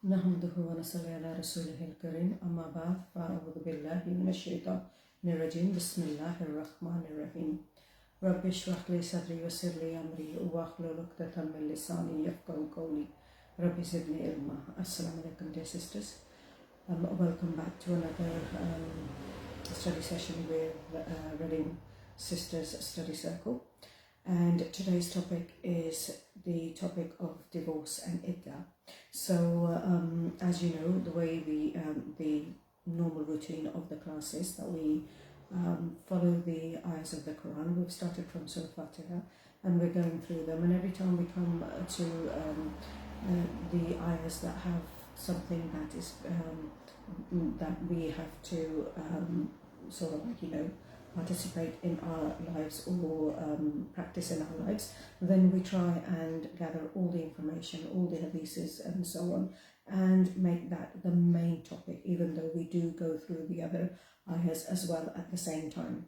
नहमदुहु व नसल्ली अला रसूलिहिल करीम अम्मा बाद फ़अऊज़ु बिल्लाहि मिनश शैतानिर रजीम बिस्मिल्लाहिर रहमानिर रहीम रब्बि इश्रह ली सदरी वयस्सिर ली अमरी वहलुल उक़दतम मिन लिसानी यफ़क़हू क़ौली rabbi ज़िदनी इल्मा. Assalamu alaikum, dear sisters. Welcome back to another study session with Reading Sisters Study Circle. And today's topic is the topic of divorce and Iddah. So, as you know, the way the normal routine of the class is that we follow the ayahs of the Quran. We've started from Surah Fatiha and we're going through them. And every time we come to the ayahs that have something that is that we have to sort of participate in our lives or practice in our lives, then we try and gather all the information, all the hadiths and so on, and make that the main topic, even though we do go through the other ayahs as well at the same time.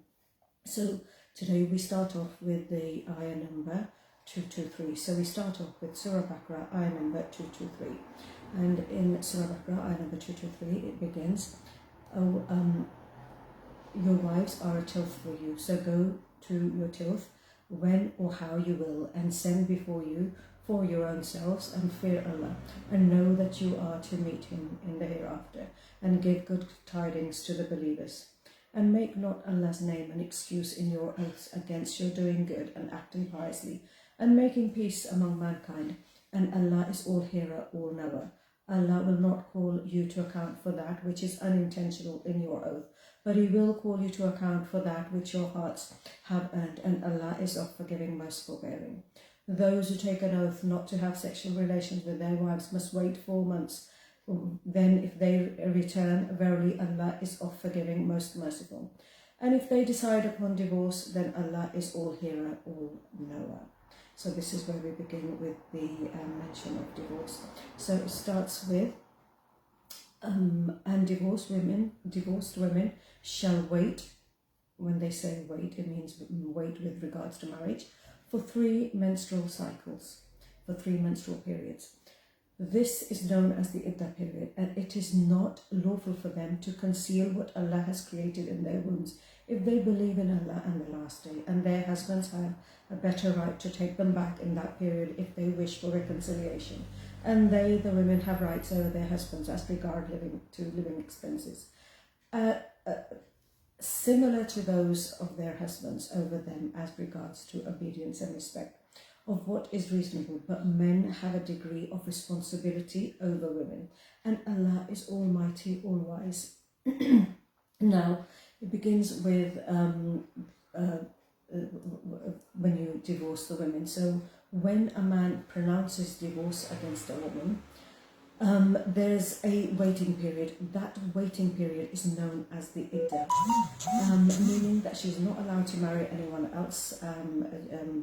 So today we start off with the ayah number 223. So we start off with Surah Baqarah, ayah number 223. And in Surah Baqarah, ayah number 223, it begins, your wives are a tilth for you, so go to your tilth when or how you will, and send before you for your own selves, and fear Allah, and know that you are to meet Him in the hereafter, and give good tidings to the believers. And make not Allah's name an excuse in your oaths against your doing good and acting piously, and making peace among mankind, and Allah is all hearer, all knower. Allah will not call you to account for that which is unintentional in your oath, but He will call you to account for that which your hearts have earned, and Allah is of forgiving, most forbearing. Those who take an oath not to have sexual relations with their wives must wait 4 months. Then if they return, verily Allah is of forgiving, most merciful. And if they decide upon divorce, then Allah is all hearer, all knower. So this is where we begin with the mention of divorce. So it starts with, and divorced women shall wait. When they say wait, it means wait with regards to marriage, for 3 menstrual cycles, for 3 menstrual periods. This is known as the Iddah period, and it is not lawful for them to conceal what Allah has created in their wombs, if they believe in Allah and the last day, and their husbands have a better right to take them back in that period if they wish for reconciliation. And they, the women, have rights over their husbands as regard living expenses, similar to those of their husbands over them as regards to obedience and respect of what is reasonable, but men have a degree of responsibility over women, and Allah is almighty, all wise. Now, it begins with when you divorce the women. So when a man pronounces divorce against a woman, there's a waiting period. That waiting period is known as the Iddah, meaning that she's not allowed to marry anyone else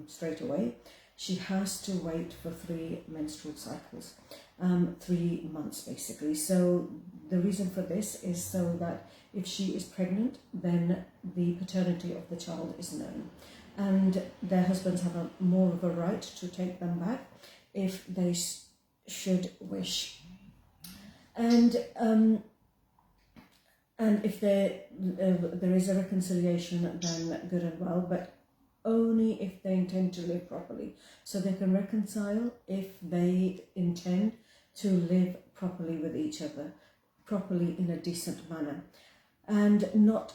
straight away. She has to wait for 3 menstrual cycles, 3 months basically. So the reason for this is so that if she is pregnant, then the paternity of the child is known, and their husbands have more of a right to take them back if they should wish. And if there is a reconciliation, then good and well, but only if they intend to live properly. So they can reconcile if they intend to live properly with each other, properly in a decent manner, and not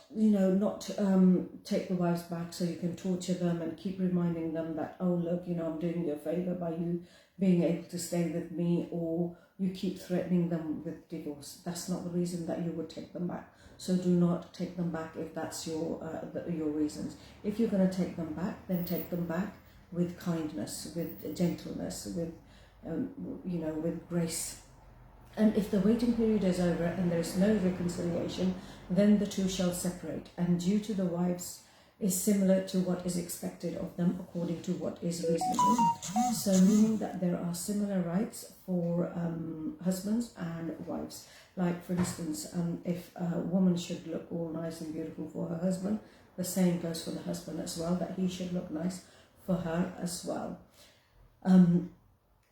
take the wives back so you can torture them and keep reminding them that, oh look, I'm doing you a favor by you being able to stay with me, or you keep threatening them with divorce. That's not the reason that you would take them back. So do not take them back if that's your reasons. If you're going to take them back, then take them back with kindness, with gentleness, with with grace. And if the waiting period is over and there is no reconciliation, then the two shall separate. And due to the wives is similar to what is expected of them according to what is reasonable. So meaning that there are similar rights for husbands and wives. Like for instance, if a woman should look all nice and beautiful for her husband, the same goes for the husband as well, that he should look nice for her as well.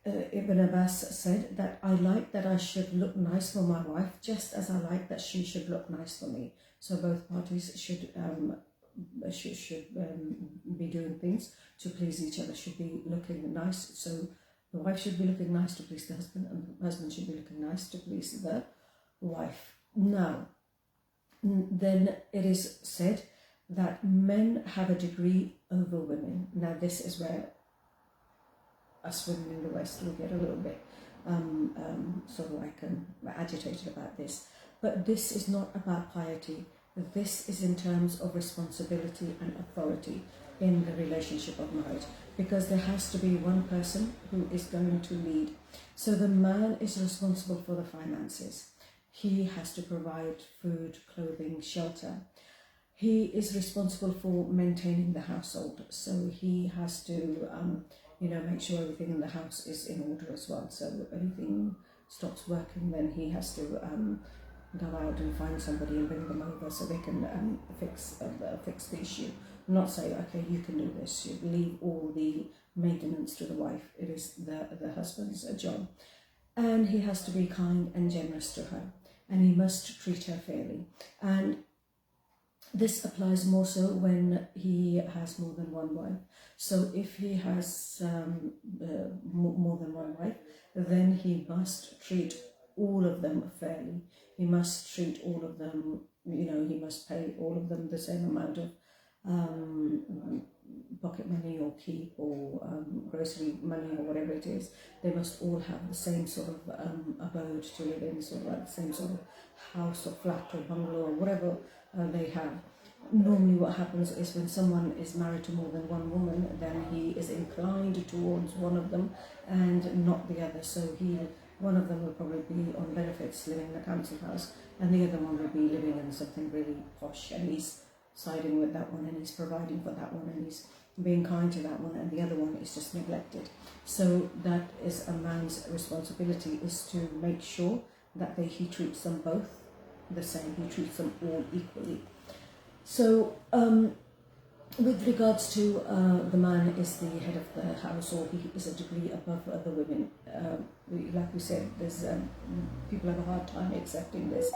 Ibn Abbas said that I like that I should look nice for my wife just as I like that she should look nice for me. So both parties should be doing things to please each other, should be looking nice. So the wife should be looking nice to please the husband, and the husband should be looking nice to please the wife. Now, then it is said that men have a degree over women. Now this is where us women in the West will get a little bit sort of like agitated about this. But this is not about piety. This is in terms of responsibility and authority in the relationship of marriage, because there has to be one person who is going to lead. So the man is responsible for the finances. He has to provide food, clothing, shelter. He is responsible for maintaining the household. So he has to make sure everything in the house is in order as well. So if anything stops working, then he has to go out and find somebody and bring them over so they can fix the issue. Not say, okay, you can do this. You leave all the maintenance to the wife. It is the husband's job. And he has to be kind and generous to her. And he must treat her fairly. And this applies more so when he has more than one wife. So if he has more than one wife, then he must treat all of them fairly. He must treat all of them, he must pay all of them the same amount of pocket money or keep or grocery money or whatever it is. They must all have the same sort of abode to live in, sort of like the same sort of house or flat or bungalow or whatever they have. Normally what happens is when someone is married to more than one woman, then he is inclined towards one of them and not the other. So one of them will probably be on benefits living in a council house, and the other one will be living in something really posh, and he's siding with that one and he's providing for that one and he's being kind to that one, and the other one is just neglected. So that is a man's responsibility, is to make sure that he treats them both the same, he treats them all equally. So with regards to the man is the head of the house, or he is a degree above the women. Like we said, there's people have a hard time accepting this,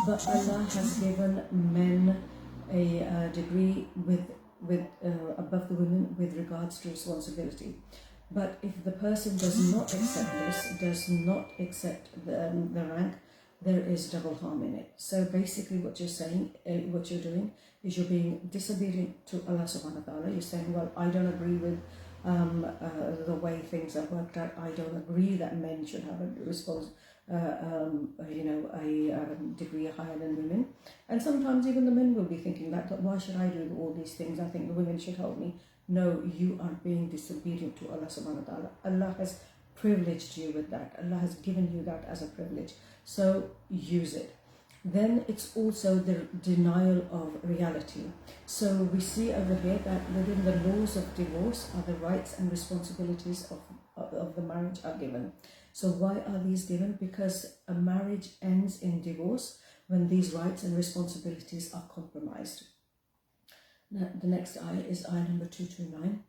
but Allah has given men a degree above the women with regards to responsibility. But if the person does not accept this, does not accept the rank, there is double harm in it. So basically what you're saying, what you're doing is you're being disobedient to Allah subhanahu wa ta'ala. You're saying, well, I don't agree with the way things are worked out. I don't agree that men should have a degree higher than women. And sometimes even the men will be thinking that why should I do all these things? I think the women should help me. No, you are being disobedient to Allah subhanahu wa ta'ala. Allah has privileged you with that. Allah has given you that as a privilege. So use it. Then it's also the denial of reality. So we see over here that within the laws of divorce are the rights and responsibilities of the marriage are given. So why are these given? Because a marriage ends in divorce when these rights and responsibilities are compromised. Now, the next ayah is ayah number 229.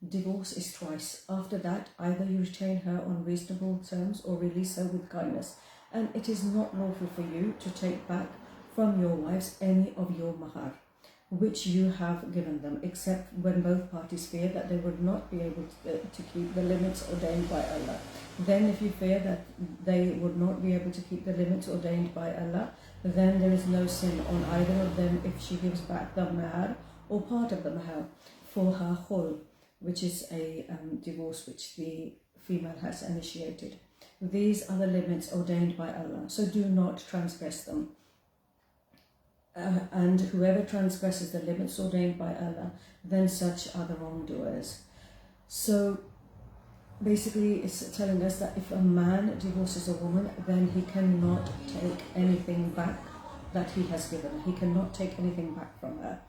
Divorce is twice. After that, either you retain her on reasonable terms or release her with kindness. And it is not lawful for you to take back from your wives any of your mahar, which you have given them, except when both parties fear that they would not be able to keep the limits ordained by Allah. Then if you fear that they would not be able to keep the limits ordained by Allah, then there is no sin on either of them if she gives back the mahar or part of the mahar for her khul, which is a divorce which the female has initiated. These are the limits ordained by Allah, so do not transgress them. And whoever transgresses the limits ordained by Allah, then such are the wrongdoers. So basically it's telling us that if a man divorces a woman, then he cannot take anything back that he has given. He cannot take anything back from her.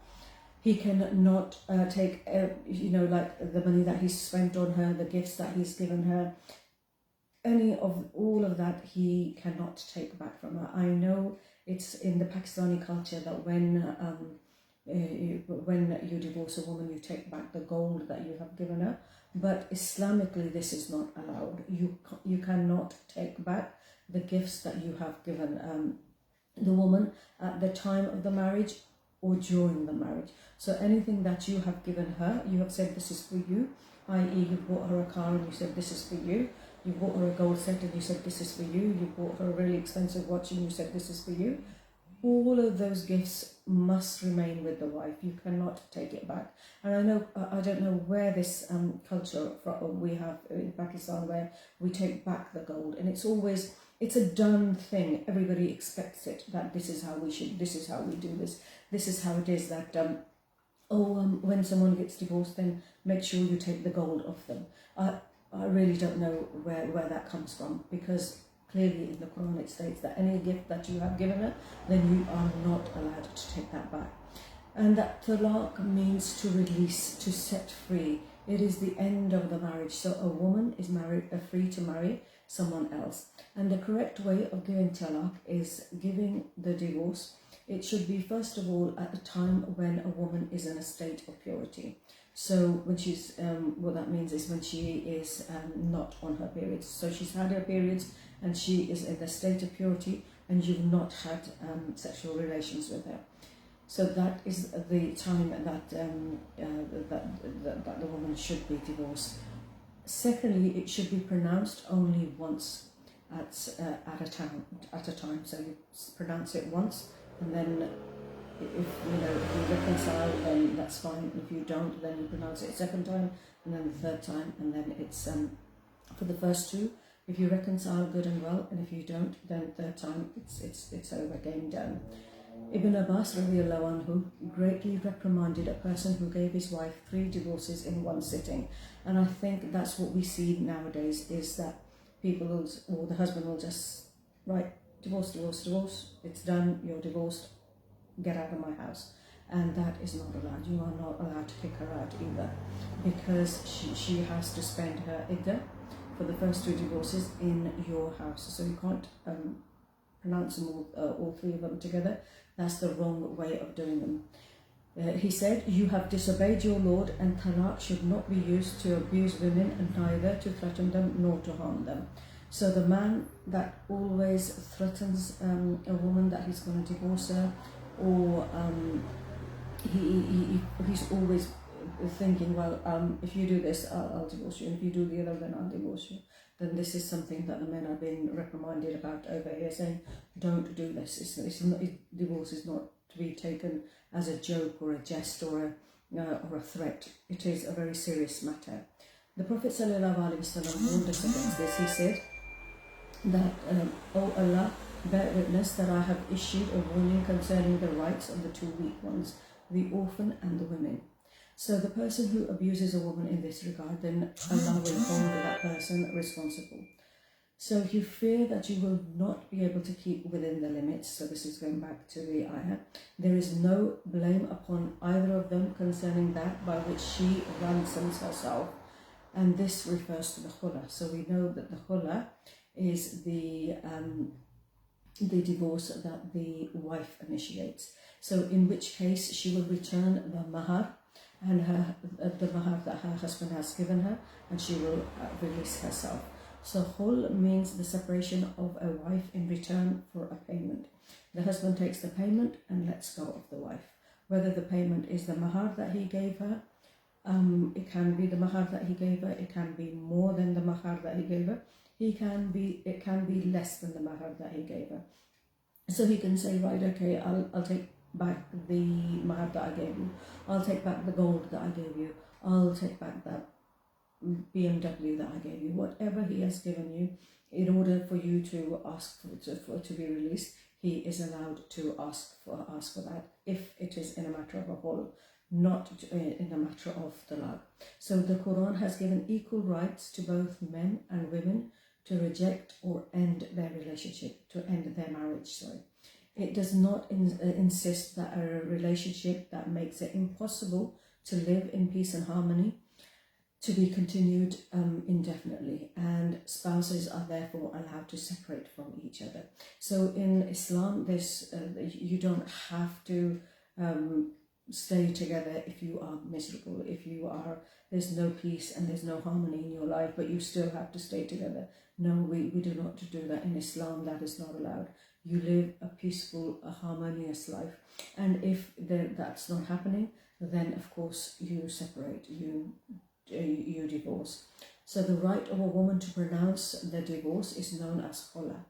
He cannot take, like the money that he's spent on her, the gifts that he's given her. Any of all of that he cannot take back from her. I know it's in the Pakistani culture that when you divorce a woman, you take back the gold that you have given her. But Islamically, this is not allowed. You cannot take back the gifts that you have given the woman at the time of the marriage or during the marriage. So anything that you have given her, you have said this is for you, i.e. you bought her a car and you said this is for you. You bought her a gold set and you said this is for you. You bought her a really expensive watch and you said this is for you. All of those gifts must remain with the wife. You cannot take it back. And I don't know where this culture we have in Pakistan, where we take back the gold, and it's a done thing. Everybody expects it, that this is how we do this. This is how it is, that when someone gets divorced, then make sure you take the gold off them. I really don't know where that comes from, because clearly in the Quran it states that any gift that you have given her, then you are not allowed to take that back. And that talaq means to release, to set free. It is the end of the marriage. So a woman is free to marry someone else. And the correct way of giving talaq is giving the divorce. It should be, first of all, at a time when a woman is in a state of purity. So when she's, what that means is when she is not on her periods. So she's had her periods and she is in a state of purity, and you've not had sexual relations with her. So that is the time that the woman should be divorced. Secondly, it should be pronounced only once at a time. So you pronounce it once, and then if you reconcile, then that's fine. If you don't, then you pronounce it a second time, and then the third time, and then it's for the first two. If you reconcile, good and well, and if you don't, then third time it's over, game done. Ibn Abbas radiallahu anhu greatly reprimanded a person who gave his wife 3 divorces in one sitting. And I think that's what we see nowadays, is that people or the husband will just, right, divorce, it's done, you're divorced, get out of my house. And that is not allowed. You are not allowed to kick her out either, because she has to spend her Iddah for the first 2 divorces in your house. So you can't pronounce them all 3 of them together. That's the wrong way of doing them. He said, you have disobeyed your Lord, and talaq should not be used to abuse women, and neither to threaten them nor to harm them. So the man that always threatens a woman that he's going to divorce her, or he's always thinking, well, if you do this, I'll divorce you, and if you do the other, then I'll divorce you, then this is something that the men have been reprimanded about over here, saying, don't do this. Divorce is not to be taken as a joke or a jest or a threat. It is a very serious matter. The Prophet ﷺ warned us against this. He said that, O Allah, bear witness that I have issued a warning concerning the rights of the 2 weak ones, the orphan and the women. So the person who abuses a woman in this regard, then Allah will hold that person responsible. So if you fear that you will not be able to keep within the limits, so this is going back to the ayah, there is no blame upon either of them concerning that by which she ransoms herself. And this refers to the khula. So we know that the khula is the divorce that the wife initiates. So in which case she will return the mahar, and the mahar that her husband has given her, and she will release herself. So khul means the separation of a wife in return for a payment. The husband takes the payment and lets go of the wife. Whether the payment is the mahar that he gave her, it can be the mahar that he gave her, it can be more than the mahar that he gave her, it can be less than the mahar that he gave her. So he can say, right, okay, I'll take back the mahar that I gave you, I'll take back the gold that I gave you, I'll take back that BMW that I gave you, whatever he has given you, in order for you to ask for to be released, he is allowed to ask for that, if it is in a matter of a khul, not in a matter of talaq. So the Quran has given equal rights to both men and women to reject or end their relationship, to end their marriage, sorry. It does not insist that a relationship that makes it impossible to live in peace and harmony to be continued indefinitely, and spouses are therefore allowed to separate from each other. So in Islam, you don't have to stay together if you are miserable, if there's no peace and there's no harmony in your life, but you still have to stay together. No, we do not do that in Islam. That is not allowed. You live a peaceful, a harmonious life. And if that's not happening, then of course you separate, you divorce. So the right of a woman to pronounce the divorce is known as khula.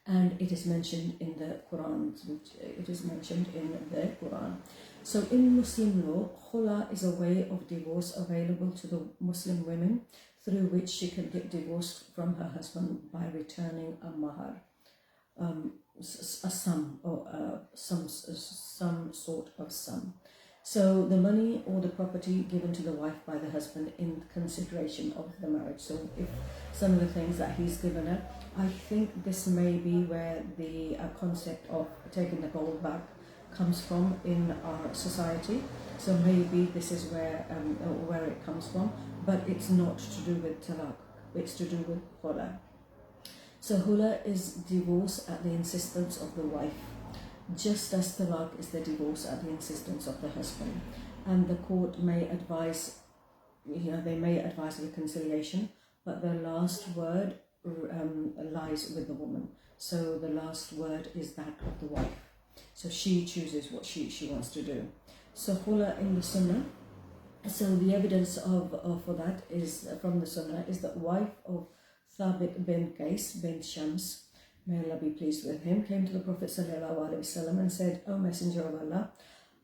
And it is mentioned in the Quran, So in Muslim law, khula is a way of divorce available to the Muslim women through which she can get divorced from her husband by returning a mahar, a sum, or some sort of sum. So the money or the property given to the wife by the husband in consideration of the marriage. So if some of the things that he's given her, I think this may be where the concept of taking the gold back comes from in our society. So maybe this is where it comes from, but it's not to do with talaq. It's to do with khula. So khula is divorce at the insistence of the wife, just as talaq is the divorce at the insistence of the husband. And the court may advise, they may advise reconciliation, but the last word lies with the woman. So the last word is that of the wife. So she chooses what she wants to do. So khula in the Sunnah. So the evidence for that is from the Sunnah is that wife of Thabit bin Qais bin Shams, may Allah be pleased with him, came to the Prophet ﷺ and said, O Messenger of Allah,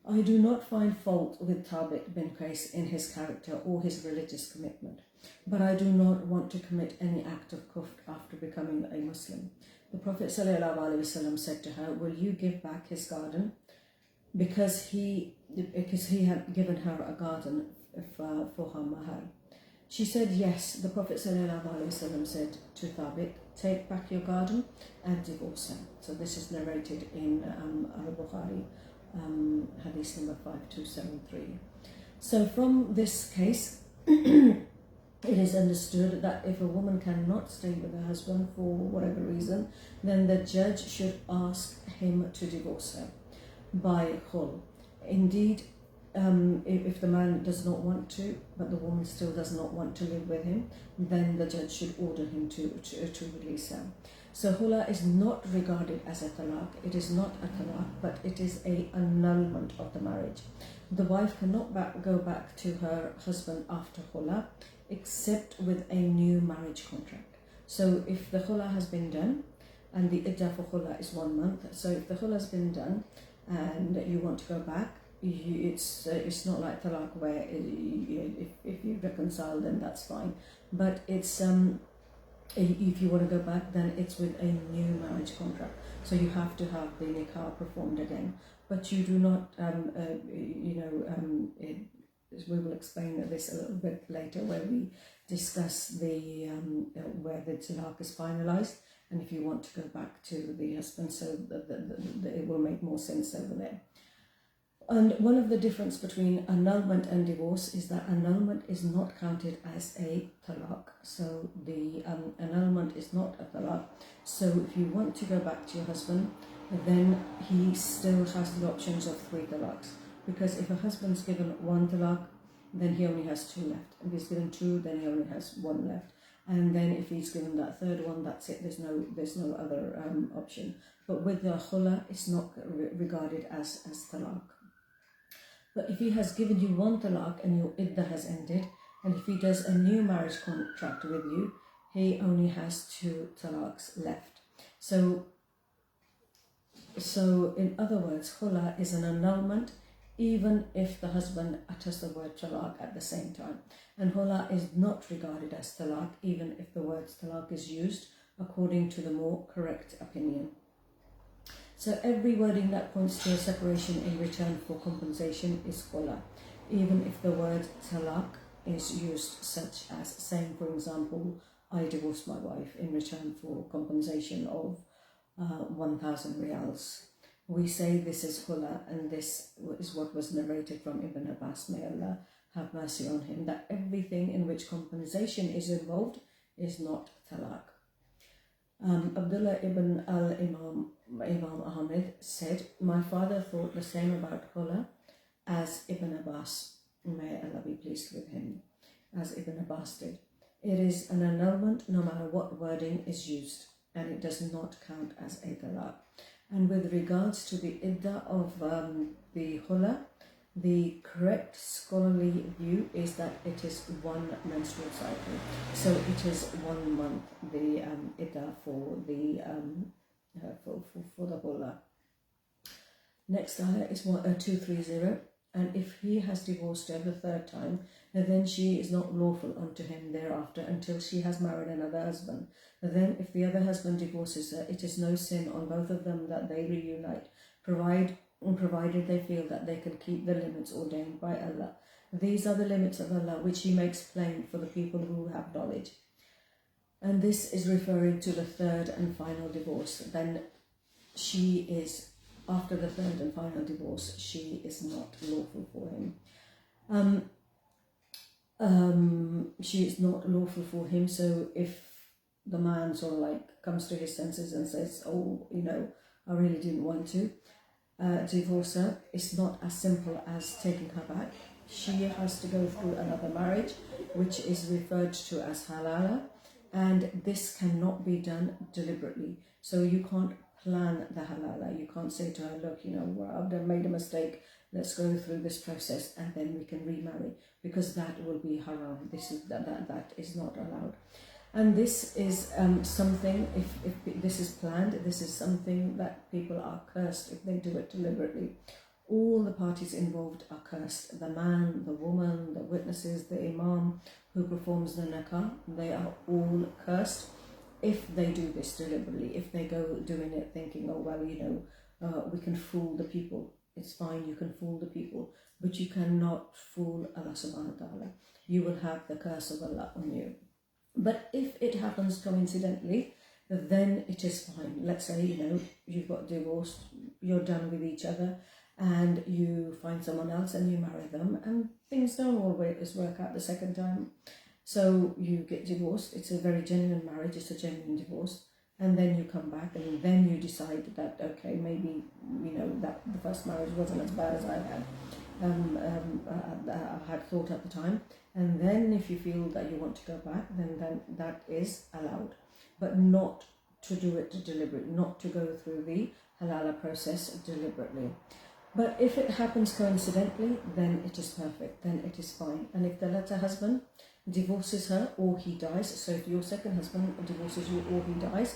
I do not find fault with Thabit bin Qais in his character or his religious commitment, but I do not want to commit any act of kufr after becoming a Muslim. The Prophet ﷺ said to her, will you give back his garden? Because he had given her a garden for her mahar. She said yes. The Prophet ﷺ said to Thabit, take back your garden and divorce her. So this is narrated in Al-Bukhari, hadith number 5273. So from this case, it is understood that if a woman cannot stay with her husband for whatever reason, then the judge should ask him to divorce her by khul. Indeed, if the man does not want to, but the woman still does not want to live with him, then the judge should order him to release her. So khula is not regarded as a talaq. It is not a talaq, but it is a annulment of the marriage. The wife cannot go back to her husband after khula, except with a new marriage contract. So if the khula has been done, and the iddah for khula is 1 month, so if the khula has been done and you want to go back, it's not like talaq where if you reconcile, then that's fine. But it's if you want to go back, then it's with a new marriage contract. So you have to have the nikah performed again. But you do not, we will explain this a little bit later, where we discuss the where the talaq is finalized, and if you want to go back to the husband, so it will make more sense over there. And one of the difference between annulment and divorce is that annulment is not counted as a talaq. So the annulment is not a talaq. So if you want to go back to your husband, then he still has the options of 3 talaqs. Because if a husband's given 1 talaq, then he only has 2 left. If he's given 2, then he only has 1 left. And then if he's given that 3rd one, that's it. There's no other option. But with the khula, it's not regarded as talaq. But if he has given you 1 talaq and your iddah has ended, and if he does a new marriage contract with you, he only has 2 talaqs left. So in other words, khula is an annulment even if the husband utters the word talaq at the same time. And khula is not regarded as talaq even if the word talaq is used according to the more correct opinion. So every wording that points to a separation in return for compensation is khula, even if the word talaq is used, such as saying, for example, I divorced my wife in return for compensation of 1,000 riyals. We say this is khula, and this is what was narrated from Ibn Abbas, may Allah have mercy on him, that everything in which compensation is involved is not talaq. Abdullah ibn al-Imam Ahmed said, my father thought the same about khula, as Ibn Abbas, may Allah be pleased with him, as Ibn Abbas did. It is an annulment no matter what wording is used, and it does not count as a talaq. And with regards to the iddah of the khula, the correct scholarly view is that it is one menstrual cycle. So it is 1 month, the iddah for the khula. Next ayah is 230. And if he has divorced her the third time, then she is not lawful unto him thereafter until she has married another husband. Then if the other husband divorces her, it is no sin on both of them that they reunite, provided they feel that they can keep the limits ordained by Allah. These are the limits of Allah which he makes plain for the people who have knowledge. And this is referring to the third and final divorce. Then she is, after the third and final divorce, she is not lawful for him. She is not lawful for him. So if the man sort of like comes to his senses and says, oh, I really didn't want to divorce her, it's not as simple as taking her back. She has to go through another marriage, which is referred to as halala, and this cannot be done deliberately. So you can't plan the halala. You can't say to her, look, I've made a mistake, let's go through this process and then we can remarry, because that will be haram. That is not allowed. And this is something, if this is planned, this is something that people are cursed if they do it deliberately. All the parties involved are cursed. The man, the woman, the witnesses, the imam who performs the nikah, they are all cursed if they do this deliberately. If they go doing it thinking, oh, well, we can fool the people. It's fine, you can fool the people, but you cannot fool Allah subhanahu wa ta'ala. You will have the curse of Allah on you. But if it happens coincidentally, then it is fine. Let's say, you've got divorced, you're done with each other, and you find someone else and you marry them, and things don't always work out the second time. So you get divorced, it's a very genuine marriage, it's a genuine divorce, and then you come back and then you decide that, okay, maybe, that the first marriage wasn't as bad as I had thought at the time. And then if you feel that you want to go back, then that is allowed, but not to do it deliberately, not to go through the halala process deliberately. But if it happens coincidentally, then it is perfect, then it is fine. And if the latter husband divorces her or he dies, so if your second husband divorces you or he dies,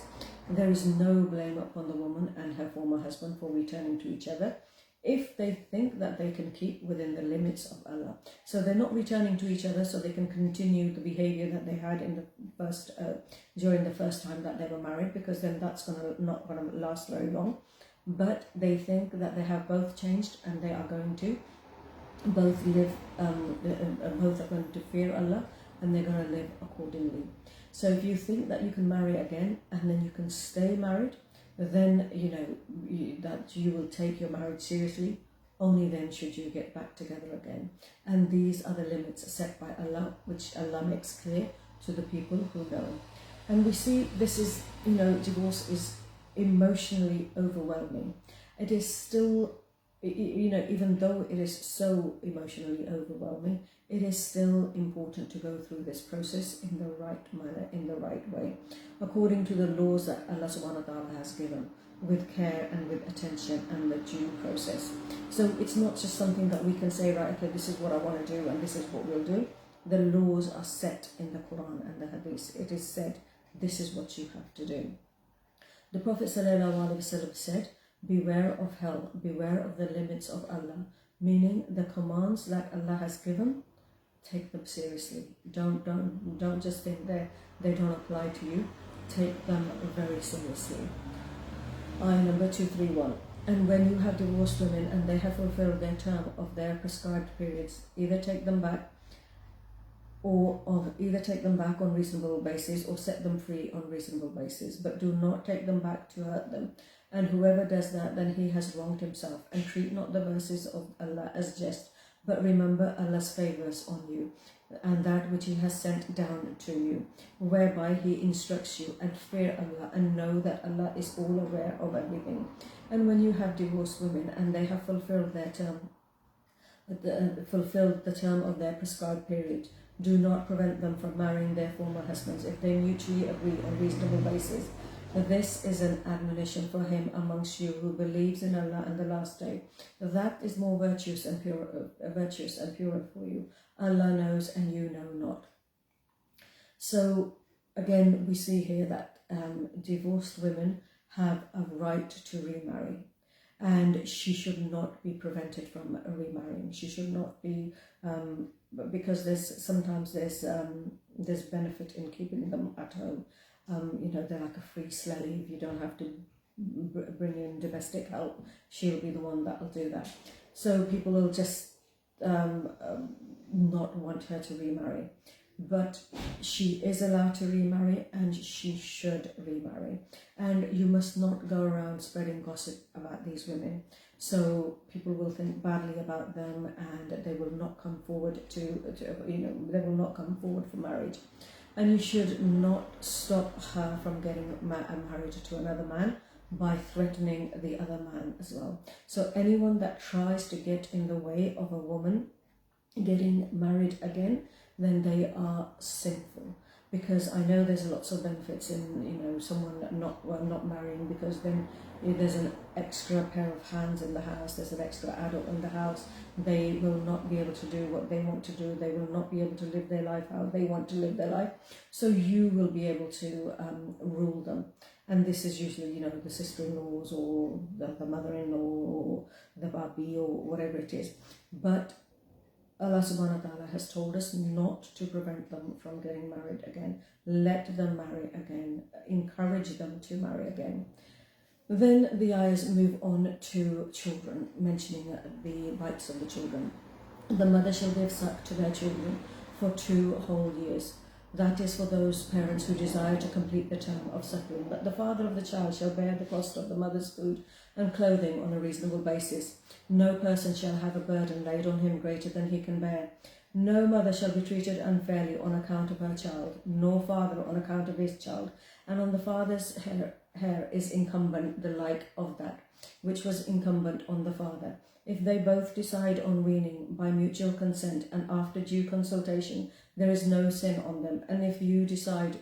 there is no blame upon the woman and her former husband for returning to each other, if they think that they can keep within the limits of Allah. So they're not returning to each other so they can continue the behavior that they had in the first during the first time that they were married, because then that's not going to last very long. But they think that they have both changed and they are going to both live, both are going to fear Allah and they're going to live accordingly. So if you think that you can marry again and then you can stay married, then that you will take your marriage seriously. Only then should you get back together again. And these are the limits set by Allah, which Allah makes clear to the people who know. And we see this is, divorce is emotionally overwhelming. It is still, even though it is so emotionally overwhelming, it is still important to go through this process in the right manner, in the right way, according to the laws that Allah subhanahu wa ta'ala has given, with care and with attention and the due process. So it's not just something that we can say, right, okay, this is what I want to do and this is what we'll do. The laws are set in the Quran and the Hadith. It is said, this is what you have to do. The Prophet ﷺ said, beware of hell, beware of the limits of Allah, meaning the commands that Allah has given, take them seriously. Don't just think they don't apply to you. Take them very seriously. Ayah number 231. And when you have divorced women and they have fulfilled their term of their prescribed periods, either take them back on reasonable basis or set them free on reasonable basis, but do not take them back to hurt them. And whoever does that, then he has wronged himself. And treat not the verses of Allah as jest, but remember Allah's favours on you and that which he has sent down to you, whereby he instructs you, and fear Allah and know that Allah is all aware of everything. And when you have divorced women and they have fulfilled their term fulfilled the term of their prescribed period. Do not prevent them from marrying their former husbands if they mutually agree on reasonable basis. This is an admonition for him amongst you who believes in Allah and the last day. That is more virtuous and purer for you. Allah knows and you know not. So again, we see here that divorced women have a right to remarry, and she should not be prevented from remarrying. She should not be, because sometimes there's benefit in keeping them at home. They're like a free slave. You don't have to bring in domestic help. She'll be the one that will do that. So people will just not want her to remarry. But she is allowed to remarry, and she should remarry. And you must not go around spreading gossip about these women. So people will think badly about them, and they will not come forward they will not come forward for marriage. And you should not stop her from getting married to another man by threatening the other man as well. So anyone that tries to get in the way of a woman getting married again, then they are sinful. Because I know there's lots of benefits in someone not marrying, because then there's an extra pair of hands in the house, there's an extra adult in the house. They will not be able to do what they want to do. They will not be able to live their life how they want to live their life. So you will be able to rule them. And this is usually, the sister-in-laws or the mother-in-law or the babi or whatever it is. But Allah subhanahu wa ta'ala has told us not to prevent them from getting married again. Let them marry again. Encourage them to marry again. Then the ayahs move on to children, mentioning the rights of the children. The mother shall give suck to their children for 2 whole years. That is for those parents who desire to complete the term of suckling. But the father of the child shall bear the cost of the mother's food and clothing on a reasonable basis. No person shall have a burden laid on him greater than he can bear. No mother shall be treated unfairly on account of her child, nor father on account of his child. And on the father's hair is incumbent the like of that which was incumbent on the father. If they both decide on weaning by mutual consent and after due consultation, there is no sin on them. And if you decide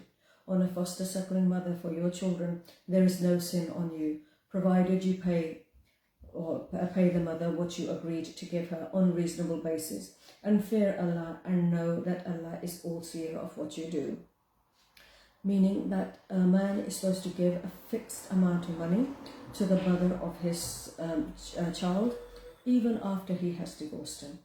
on a foster suckling mother for your children, there is no sin on you, provided you pay the mother what you agreed to give her on reasonable basis. And fear Allah and know that Allah is all seer of what you do. Meaning that a man is supposed to give a fixed amount of money to the mother of his child, even after he has divorced him.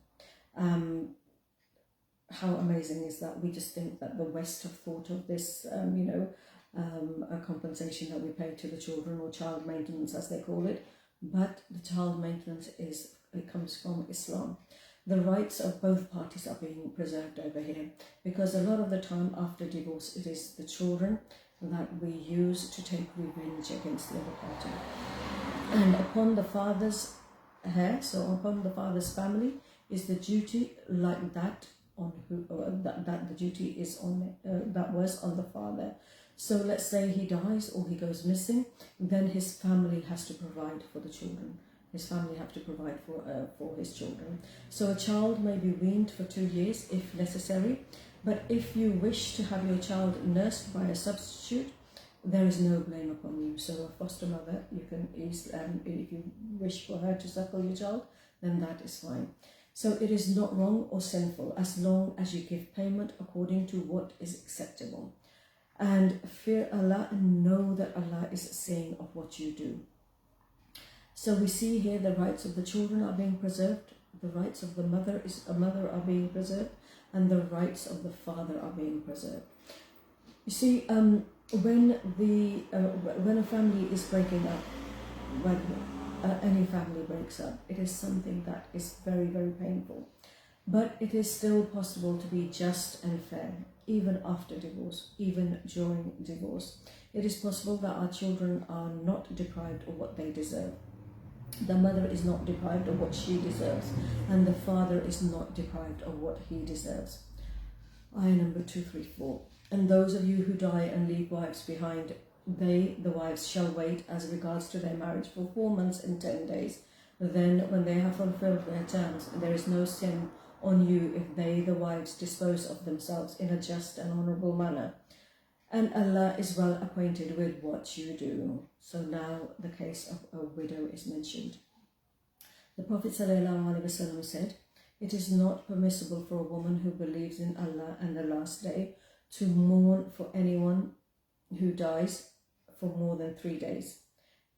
How amazing is that? We just think that the West have thought of this, a compensation that we pay to the children, or child maintenance as they call it. But the child maintenance comes from Islam. The rights of both parties are being preserved over here, because a lot of the time after divorce, it is the children that we use to take revenge against the other party. And upon the father's so upon the father's family is the duty like that on that the duty is on that was on the father. So let's say he dies or he goes missing, then his family has to provide for the children. His family have to provide for his children. So a child may be weaned for 2 years if necessary, but if you wish to have your child nursed by a substitute, there is no blame upon you. So a foster mother, you can if you wish for her to suckle your child, then that is fine. So it is not wrong or sinful as long as you give payment according to what is acceptable. And fear Allah and know that Allah is seeing of what you do. So we see here the rights of the children are being preserved, the rights of the mother are being preserved, and the rights of the father are being preserved. You see, when a family is breaking up, when any family breaks up, it is something that is very, very painful. But it is still possible to be just and fair, even after divorce, even during divorce. It is possible that our children are not deprived of what they deserve. The mother is not deprived of what she deserves, and the father is not deprived of what he deserves. Ayah number 234. And those of you who die and leave wives behind, they, the wives, shall wait as regards to their marriage for 4 months and 10 days, then when they have fulfilled their terms, there is no sin on you if they, the wives, dispose of themselves in a just and honourable manner. And Allah is well acquainted with what you do. So now the case of a widow is mentioned. The Prophet ﷺ said, "It is not permissible for a woman who believes in Allah and the last day to mourn for anyone who dies for more than 3 days,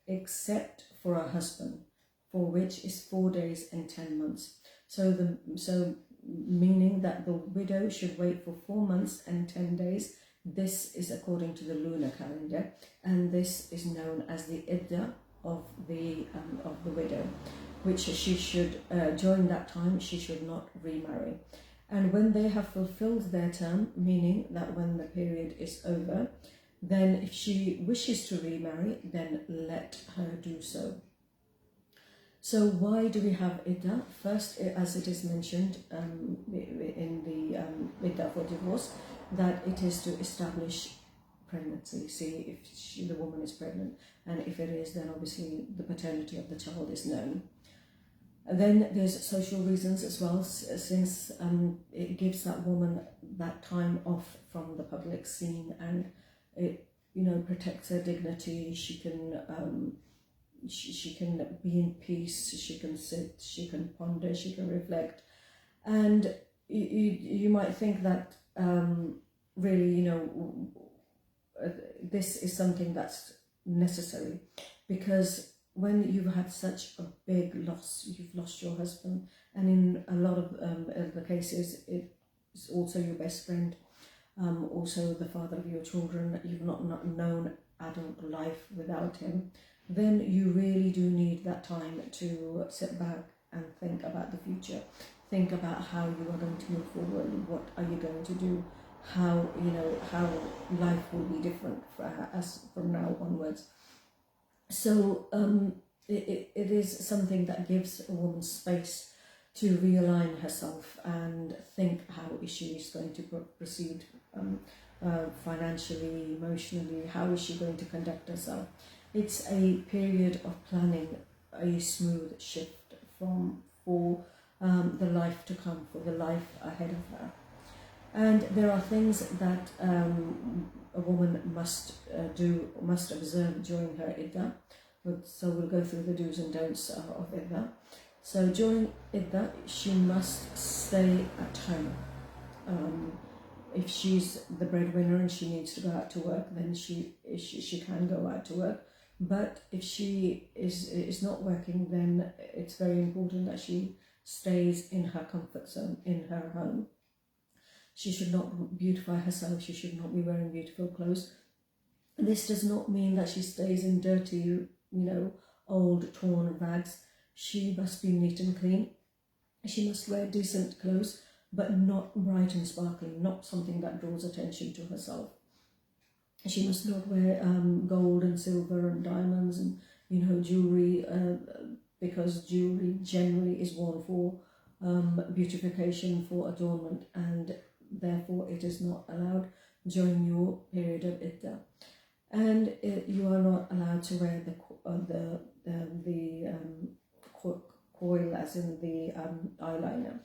except for her husband, for which is 4 days and 10 months. So meaning that the widow should wait for 4 months and 10 days. This is according to the lunar calendar, and this is known as the Iddah of the widow, which she should, during that time, she should not remarry. And when they have fulfilled their term, meaning that when the period is over, then if she wishes to remarry, then let her do so." So why do we have Iddah? First, as it is mentioned in the Iddah for divorce, that it is to establish pregnancy, see if the woman is pregnant, and if it is, then obviously the paternity of the child is known. And then there's social reasons as well, since it gives that woman that time off from the public scene, and it protects her dignity. She can she can be in peace. She can sit. She can ponder. She can reflect. And you might think that really this is something that's necessary, because when you've had such a big loss, you've lost your husband, and in a lot of the cases, it's also your best friend, also the father of your children. You've not known adult life without him. Then you really do need that time to sit back and think about the future. Think about how you are going to move forward. What are you going to do? How life will be different for us from now onwards. So it is something that gives a woman space to realign herself and think how she is going to proceed financially, emotionally. How is she going to conduct herself? It's a period of planning a smooth shift for the life to come, for the life ahead of her. And there are things that a woman must observe during her Iddah. So we'll go through the do's and don'ts of Iddah. So during Iddah, she must stay at home. If she's the breadwinner and she needs to go out to work, then she can go out to work. But if she is not working, then it's very important that she stays in her comfort zone, in her home. She should not beautify herself. She should not be wearing beautiful clothes. This does not mean that she stays in dirty, old, torn rags. She must be neat and clean. She must wear decent clothes, but not bright and sparkling, not something that draws attention to herself. She must not wear gold and silver and diamonds and, jewelry, because jewelry generally is worn for beautification, for adornment, and therefore it is not allowed during your period of Iddah. And you are not allowed to wear the coil, as in the eyeliner.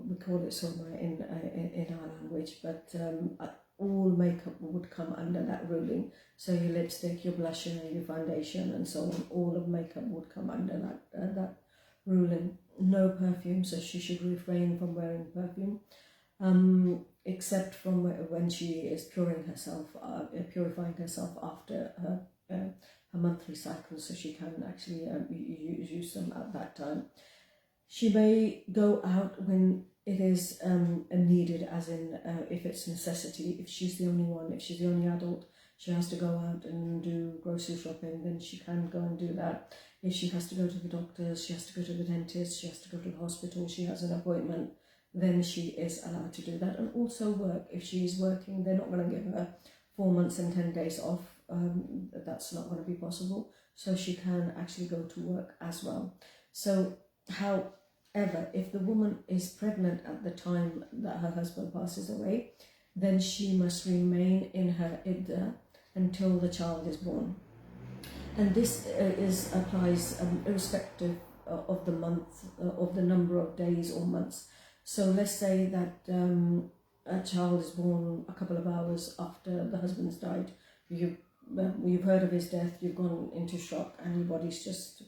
We call it somewhere in our language, but all makeup would come under that ruling. So your lipstick, your blusher, your foundation, and so on, all of makeup would come under that ruling. No perfume, so she should refrain from wearing perfume, except from when she is purifying herself after her monthly cycle, so she can actually use them at that time. She may go out when it is needed, as in if it's necessity. If she's the only one, if she's the only adult, she has to go out and do grocery shopping, then she can go and do that. If she has to go to the doctors, she has to go to the dentist, she has to go to the hospital, she has an appointment, then she is allowed to do that. And also work. If she is working, they're not going to give her 4 months and 10 days off. That's not going to be possible. So she can actually go to work as well. So, however, if the woman is pregnant at the time that her husband passes away, then she must remain in her Iddah until the child is born. And this applies irrespective of the month, of the number of days or months. So let's say that a child is born a couple of hours after the husband's died. You've heard of his death, you've gone into shock, and your body's just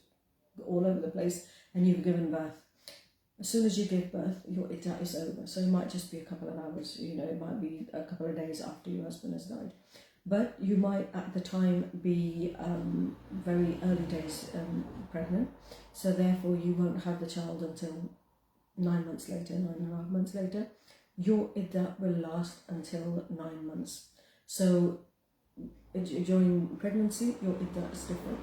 all over the place, and you've given birth. As soon as you give birth, your iddah is over. So it might just be a couple of hours, it might be a couple of days after your husband has died. But you might at the time be very early days pregnant, so therefore you won't have the child until 9 months later, 9.5 months later. Your iddah will last until 9 months. So during pregnancy, your iddah is different.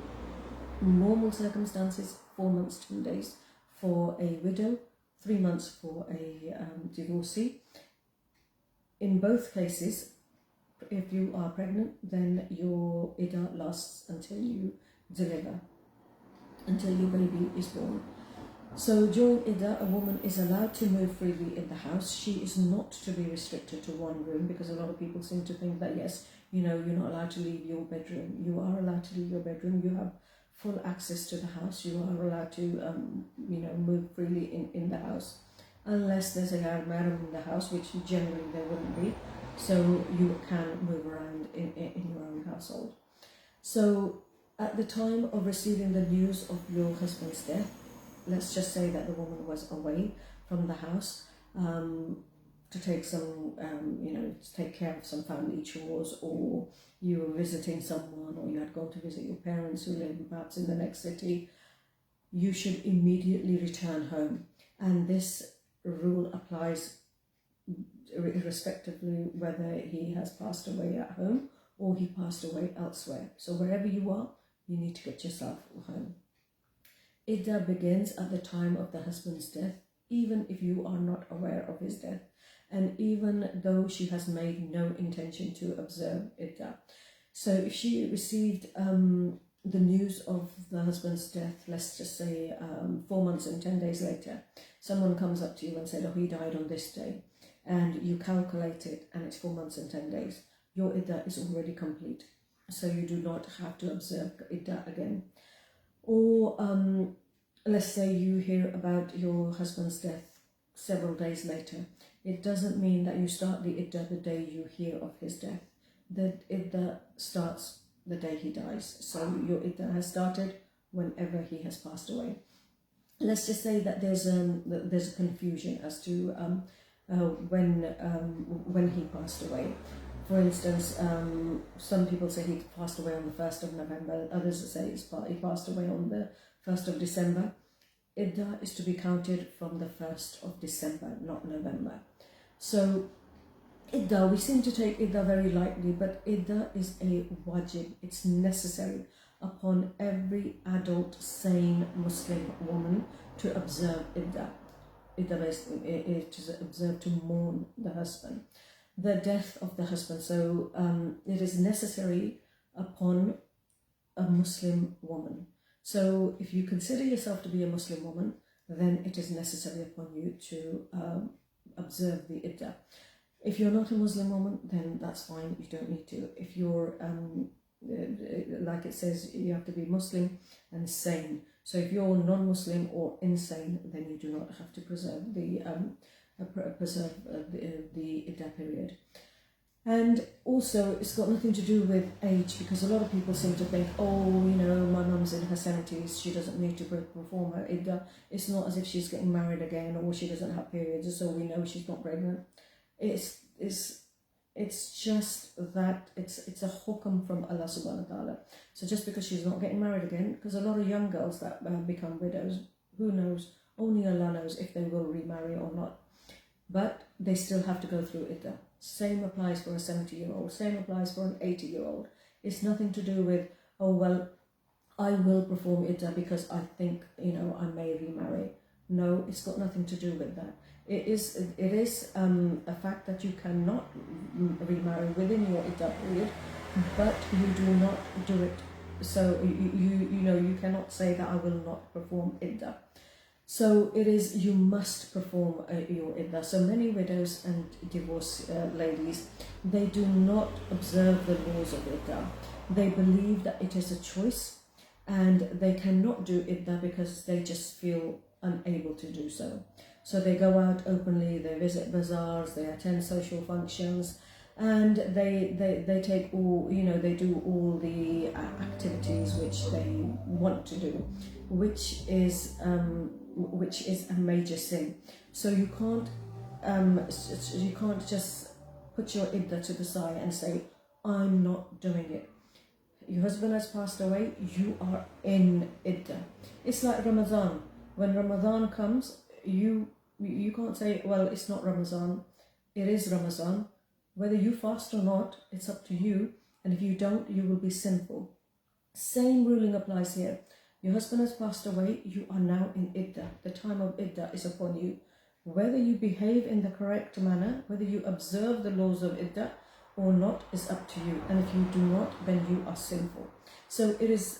Normal circumstances, 4 months, 10 days for a widow, 3 months for a divorcee. In both cases, if you are pregnant, then your iddah lasts until you deliver, until your baby is born. So during iddah, a woman is allowed to move freely in the house. She is not to be restricted to one room, because a lot of people seem to think that yes, you're not allowed to leave your bedroom. You are allowed to leave your bedroom. You have full access to the house. You are allowed to move freely in the house, unless there's a mahram in the house, which generally there wouldn't be. So you can move around in your own household. So at the time of receiving the news of your husband's death, let's just say that the woman was away from the house to take some, to take care of some family chores, or you were visiting someone, or you had gone to visit your parents who live perhaps in the next city, you should immediately return home. And this rule applies irrespectively whether he has passed away at home or he passed away elsewhere. So wherever you are, you need to get yourself home. Iddah begins at the time of the husband's death, even if you are not aware of his death, and even though she has made no intention to observe iddah. So if she received the news of the husband's death, let's just say 4 months and 10 days later, someone comes up to you and said, oh, he died on this day, and you calculate it and it's 4 months and 10 days, your iddah is already complete. So you do not have to observe iddah again. Or let's say you hear about your husband's death several days later. It doesn't mean that you start the iddah the day you hear of his death. The iddah starts the day he dies. So your iddah has started whenever he has passed away. Let's just say that there's a confusion as to when he passed away. For instance, some people say he passed away on the 1st of November, others say he passed away on the 1st of December. Iddah is to be counted from the 1st of December, not November. So iddah, we seem to take iddah very lightly, but iddah is a wajib, it's necessary upon every adult, sane Muslim woman to observe iddah. Iddah is to observe, to mourn the husband, the death of the husband. So it is necessary upon a Muslim woman. So if you consider yourself to be a Muslim woman, then it is necessary upon you to observe the iddah. If you're not a Muslim woman, then that's fine, you don't need to. If you're, like it says, you have to be Muslim and sane. So if you're non-Muslim or insane, then you do not have to preserve the iddah period. And also, it's got nothing to do with age, because a lot of people seem to think, oh, my mum's in her 70s, she doesn't need to perform her iddah. It's not as if she's getting married again, or she doesn't have periods, so we know she's not pregnant. It's just that it's a hukam from Allah subhanahu wa ta'ala. So just because she's not getting married again, because a lot of young girls that become widows, who knows, only Allah knows if they will remarry or not. But they still have to go through iddah. Same applies for a 70-year-old, same applies for an 80-year-old. It's nothing to do with, oh, well, I will perform iddah because I think, I may remarry. No, it's got nothing to do with that. It is a fact that you cannot remarry within your iddah period, but you do not do it. So you cannot say that I will not perform iddah. So it is, you must perform your iddah. So many widows and divorced ladies, they do not observe the laws of iddah. They believe that it is a choice. and they cannot do iddah because they just feel unable to do so. So they go out openly, they visit bazaars, they attend social functions, and they take all, they do all the activities which they want to do, which is a major sin. So you can't just put your iddah to the side and say, I'm not doing it. Your husband has passed away, you are in iddah. It's like Ramadan. When Ramadan comes, you can't say, well, it's not Ramadan. It is Ramadan. Whether you fast or not, it's up to you. And if you don't, you will be sinful. Same ruling applies here. Your husband has passed away, you are now in iddah. The time of iddah is upon you. Whether you behave in the correct manner, whether you observe the laws of iddah or not, is up to you. And if you do not, then you are sinful. So it is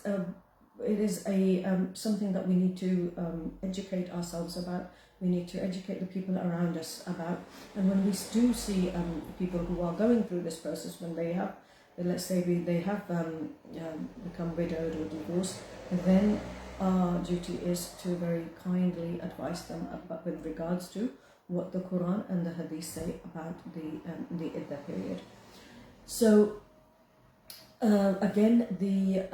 something that we need to educate ourselves about. We need to educate the people around us about. And when we do see people who are going through this process, when they have, let's say they have become widowed or divorced, then our duty is to very kindly advise them about, with regards to what the Quran and the Hadith say about the iddah period. So again, the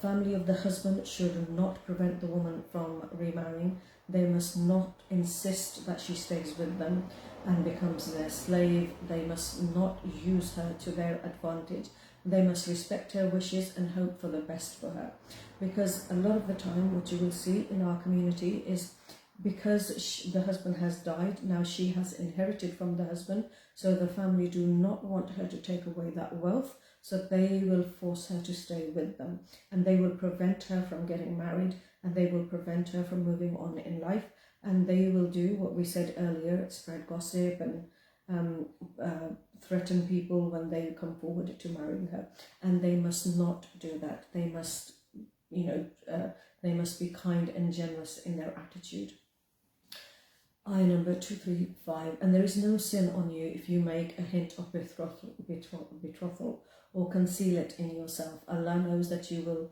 family of the husband should not prevent the woman from remarrying. They must not insist that she stays with them and becomes their slave. They must not use her to their advantage. They must respect her wishes and hope for the best for her. Because a lot of the time what you will see in our community is, because the husband has died, now she has inherited from the husband, so the family do not want her to take away that wealth, so they will force her to stay with them, and they will prevent her from getting married, and they will prevent her from moving on in life, and they will do what we said earlier, spread gossip and threaten people when they come forward to marrying her. And they must not do that. They must, they must be kind and generous in their attitude. Ayah number 235. And there is no sin on you if you make a hint of betrothal or conceal it in yourself. Allah knows that you will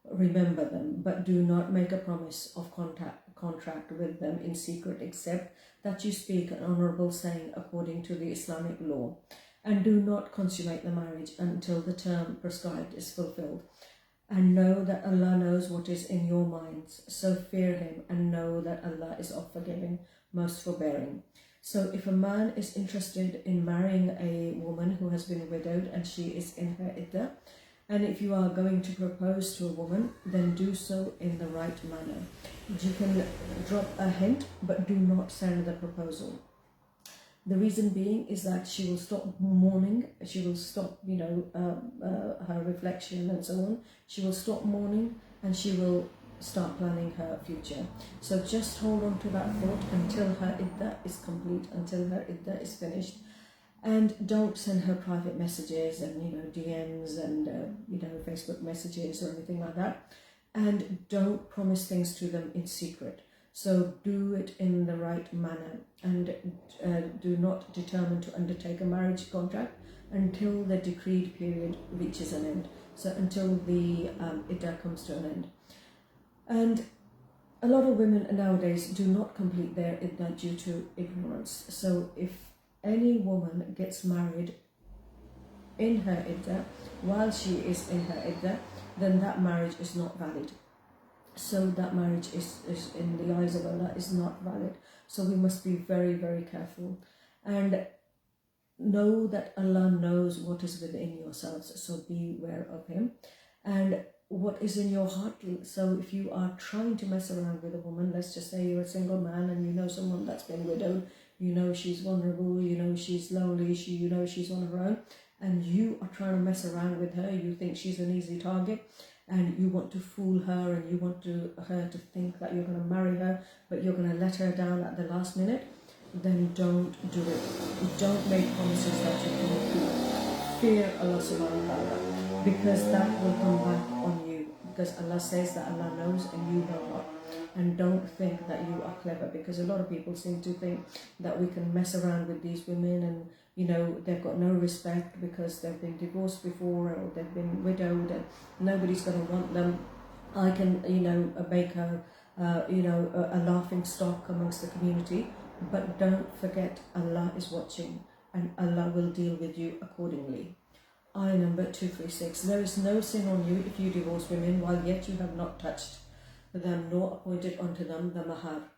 remember them, but do not make a promise of contract with them in secret, except that you speak an honourable saying according to the Islamic law, and do not consummate the marriage until the term prescribed is fulfilled. And know that Allah knows what is in your minds, so fear Him and know that Allah is of forgiving, most forbearing. So if a man is interested in marrying a woman who has been widowed and she is in her iddah, and if you are going to propose to a woman, then do so in the right manner. You can drop a hint, but do not send the proposal. The reason being is that she will stop mourning, she will stop, her reflection and so on. She will stop mourning and she will start planning her future. So just hold on to that thought until her iddah is complete, until her iddah is finished. And don't send her private messages and, DMs and, Facebook messages or anything like that. And don't promise things to them in secret. So do it in the right manner, and do not determine to undertake a marriage contract until the decreed period reaches an end. So until the iddah comes to an end. And a lot of women nowadays do not complete their iddah due to ignorance. So if any woman gets married in her iddah, while she is in her iddah, then that marriage is not valid. So that marriage is in the eyes of Allah is not valid. So we must be very, very careful. And know that Allah knows what is within yourselves. So beware of Him. And what is in your heart. So if you are trying to mess around with a woman, let's just say you're a single man and you know someone that's been widowed, she's vulnerable, she's lonely, she's on her own, and you are trying to mess around with her, you think she's an easy target, and you want to fool her and you want her to think that you're going to marry her, but you're going to let her down at the last minute, then don't do it. Don't make promises that you cannot keep. Fear Allah subhanahu wa ta'ala, because that will come back on you, because Allah says that Allah knows and you know not. And don't think that you are clever, because a lot of people seem to think that we can mess around with these women and they've got no respect because they've been divorced before or they've been widowed and nobody's going to want them. I can, make her, a laughing stock amongst the community. But don't forget, Allah is watching and Allah will deal with you accordingly. Ayah number 236. There is no sin on you if you divorce women while yet you have not touched them nor appointed unto them the mahar.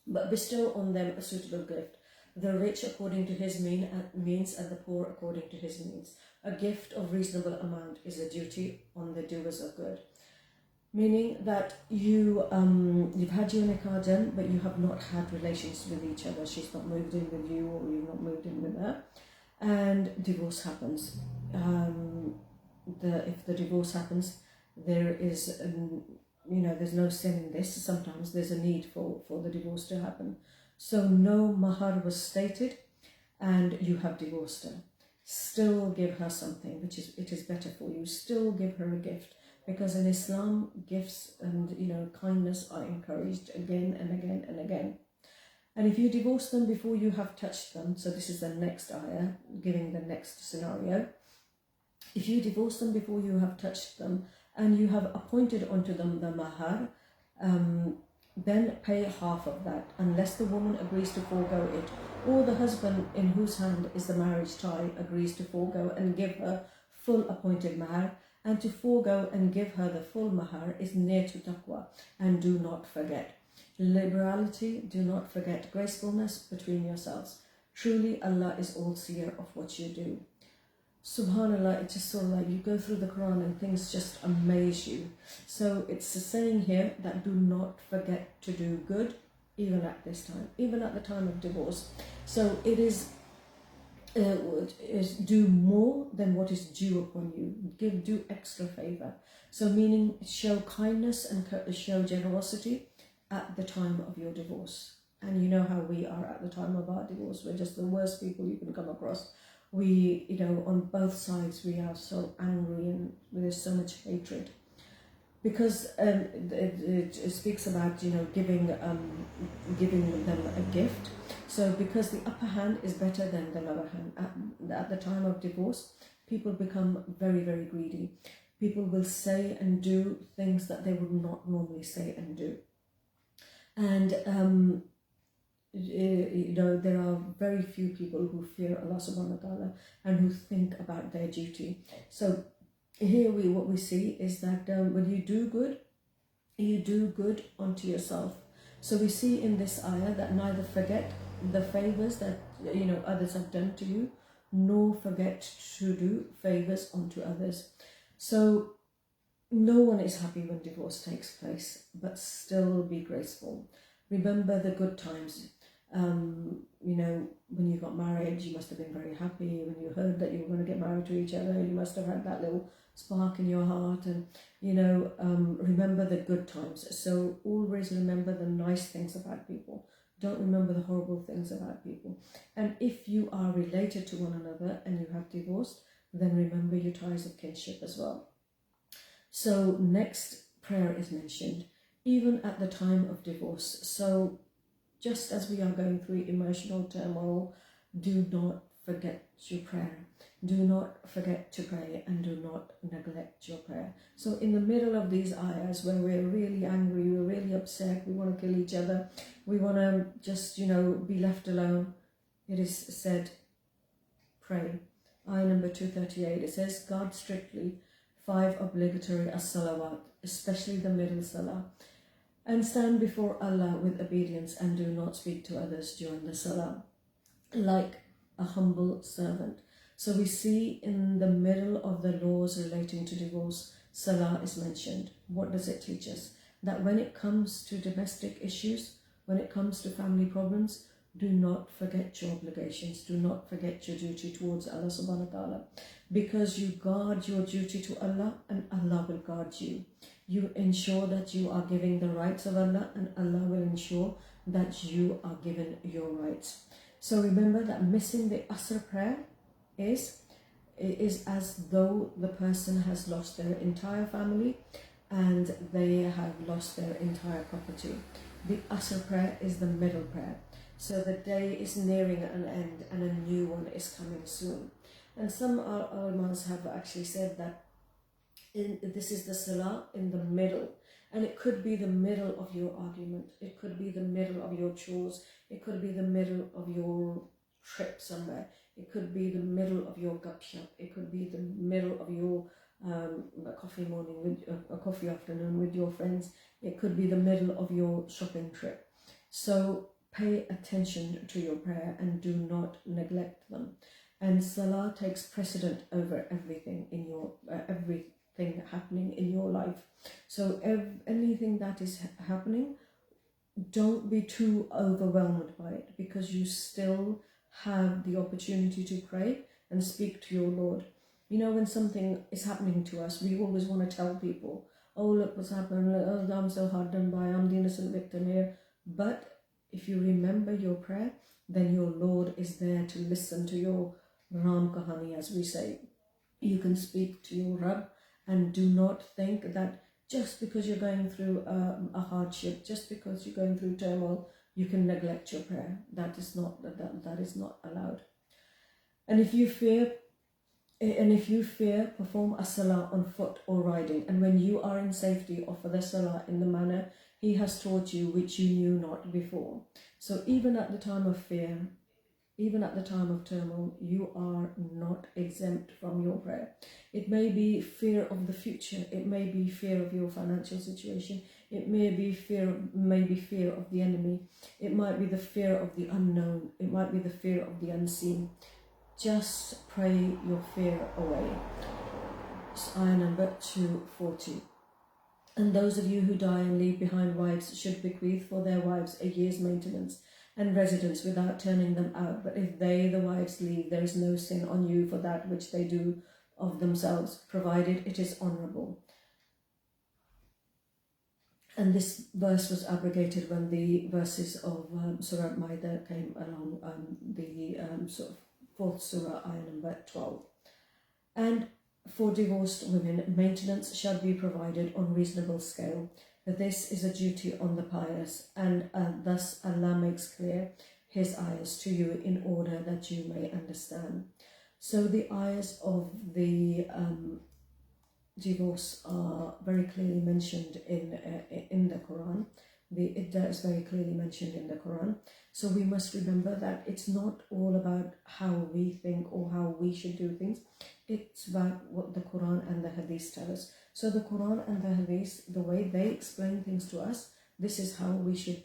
But bestow on them a suitable gift, the rich according to his means and the poor according to his means. A gift of reasonable amount is a duty on the doers of good. Meaning that you've had your nikah done, but you have not had relations with each other. She's not moved in with you, or you've not moved in with her, and divorce happens. If the divorce happens, there is, there's no sin in this. Sometimes there's a need for the divorce to happen. So no mahar was stated, and you have divorced her. Still give her something, it is better for you. Still give her a gift. Because in Islam, gifts and kindness are encouraged again and again and again. And if you divorce them before you have touched them, so this is the next ayah, giving the next scenario. If you divorce them before you have touched them, and you have appointed unto them the mahar, then pay half of that, unless the woman agrees to forego it, or the husband in whose hand is the marriage tie agrees to forego and give her full appointed mahar. And to forego and give her the full mahar is near to taqwa. And do not forget liberality, do not forget gracefulness between yourselves. Truly Allah is all seer of what you do. Subhanallah, it's just sort of like you go through the Quran and things just amaze you. So it's a saying here that do not forget to do good, even at this time, even at the time of divorce. So it is do more than what is due upon you. Do extra favor. So meaning show kindness and show generosity at the time of your divorce. And you know how we are at the time of our divorce. We're just the worst people you can come across. We, on both sides, we are so angry and there's so much hatred. Because it speaks about, giving them a gift. So because the upper hand is better than the lower hand. At the time of divorce, people become very, very greedy. People will say and do things that they would not normally say and do. And, there are very few people who fear Allah subhanahu wa ta'ala and who think about their duty. So here what we see is that when you do good unto yourself. So we see in this ayah that neither forget the favors that others have done to you, nor forget to do favors unto others. So no one is happy when divorce takes place, but still be graceful. Remember the good times. When you got married, you must have been very happy. When you heard that you were going to get married to each other, you must have had that little spark in your heart. And remember the good times. So always remember the nice things about people. Don't remember the horrible things about people. And if you are related to one another and you have divorced, then remember your ties of kinship as well. So next prayer is mentioned, even at the time of divorce. So just as we are going through emotional turmoil, do not forget your prayer. Do not forget to pray and do not neglect your prayer. So in the middle of these ayahs where we're really angry, we're really upset, we want to kill each other, we want to just, be left alone, it is said, pray. Ayah number 238, it says, guard strictly 5 obligatory as-salawat, especially the middle salah, and stand before Allah with obedience and do not speak to others during the salah, like a humble servant. So we see in the middle of the laws relating to divorce, salah is mentioned. What does it teach us? That when it comes to domestic issues, when it comes to family problems, do not forget your obligations. Do not forget your duty towards Allah subhanahu wa ta'ala. Because you guard your duty to Allah and Allah will guard you. You ensure that you are giving the rights of Allah and Allah will ensure that you are given your rights. So remember that missing the Asr prayer is as though the person has lost their entire family and they have lost their entire property. The Asr prayer is the middle prayer. So the day is nearing an end and a new one is coming soon. And some ulama have actually said that This is the salah in the middle. And it could be the middle of your argument. It could be the middle of your chores. It could be the middle of your trip somewhere. It could be the middle of your gupshup. It could be the middle of your coffee morning with a coffee afternoon with your friends. It could be the middle of your shopping trip. So pay attention to your prayer and do not neglect them. And salah takes precedent over everything in your everything happening in your life. So anything that is happening, don't be too overwhelmed by it, because you still have the opportunity to pray and speak to your Lord. You know, when something is happening to us, we always want to tell people, oh, look what's happened, oh, I'm so hard done by, I'm the innocent victim here. But if you remember your prayer, then your Lord is there to listen to your Ram Kahani, as we say. You can speak to your Rabb, and do not think that just because you're going through a hardship, just because you're going through turmoil, you can neglect your prayer. That is not allowed. And if you fear, perform a salah on foot or riding. And when you are in safety, offer the salah in the manner He has taught you, which you knew not before. So even at the time of fear, even at the time of turmoil, you are not exempt from your prayer. It may be fear of the future. It may be fear of your financial situation. It may be fear of the enemy. It might be the fear of the unknown. It might be the fear of the unseen. Just pray your fear away. It's ayah number 240. And those of you who die and leave behind wives should bequeath for their wives a year's maintenance and residence without turning them out. But if they, the wives, leave, there is no sin on you for that which they do of themselves, provided it is honourable. And this verse was abrogated when the verses of Surah Ma'idah came along, the sort of fourth Surah, ayah number 12. And for divorced women, maintenance shall be provided on reasonable scale. This is a duty on the pious, and thus Allah makes clear His ayahs to you in order that you may understand. So the ayahs of the divorce are very clearly mentioned in the Quran. The Iddah is very clearly mentioned in the Quran. So we must remember that it's not all about how we think or how we should do things. It's about what the Quran and the Hadith tell us. So the Quran and the Hadith, the way they explain things to us, this is how we should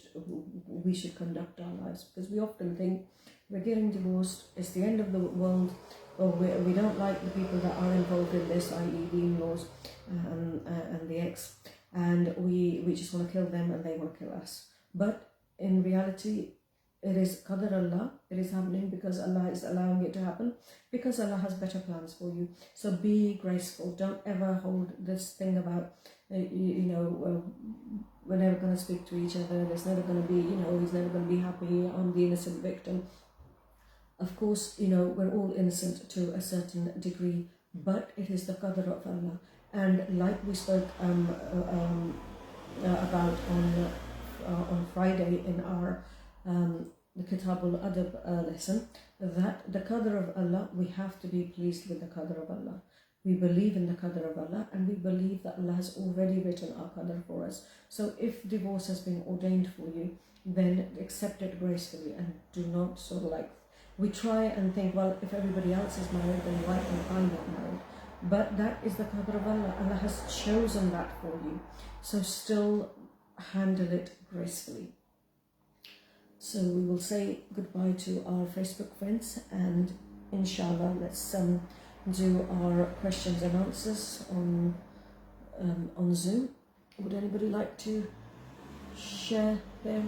conduct our lives. Because we often think we're getting divorced, it's the end of the world, or we don't like the people that are involved in this, i.e. the in-laws and the ex, and we just want to kill them and they want to kill us. But in reality, it is Qadar Allah. It is happening because Allah is allowing it to happen, because Allah has better plans for you. So be graceful. Don't ever hold this thing about, we're never going to speak to each other. There's never going to be, he's never going to be happy. I'm the innocent victim. Of course, we're all innocent to a certain degree, but it is the Qadar of Allah. And like we spoke about on Friday in our the Kitabul Adab lesson, that the Qadr of Allah, we have to be pleased with the Qadr of Allah. We believe in the Qadr of Allah, and we believe that Allah has already written our Qadr for us. So if divorce has been ordained for you, then accept it gracefully and do not we try and think, well, if everybody else is married, then why am I not married? But that is the Qadr of Allah. Allah has chosen that for you. So still handle it gracefully. So we will say goodbye to our Facebook friends, and inshallah let's do our questions and answers on Zoom. Would anybody like to share their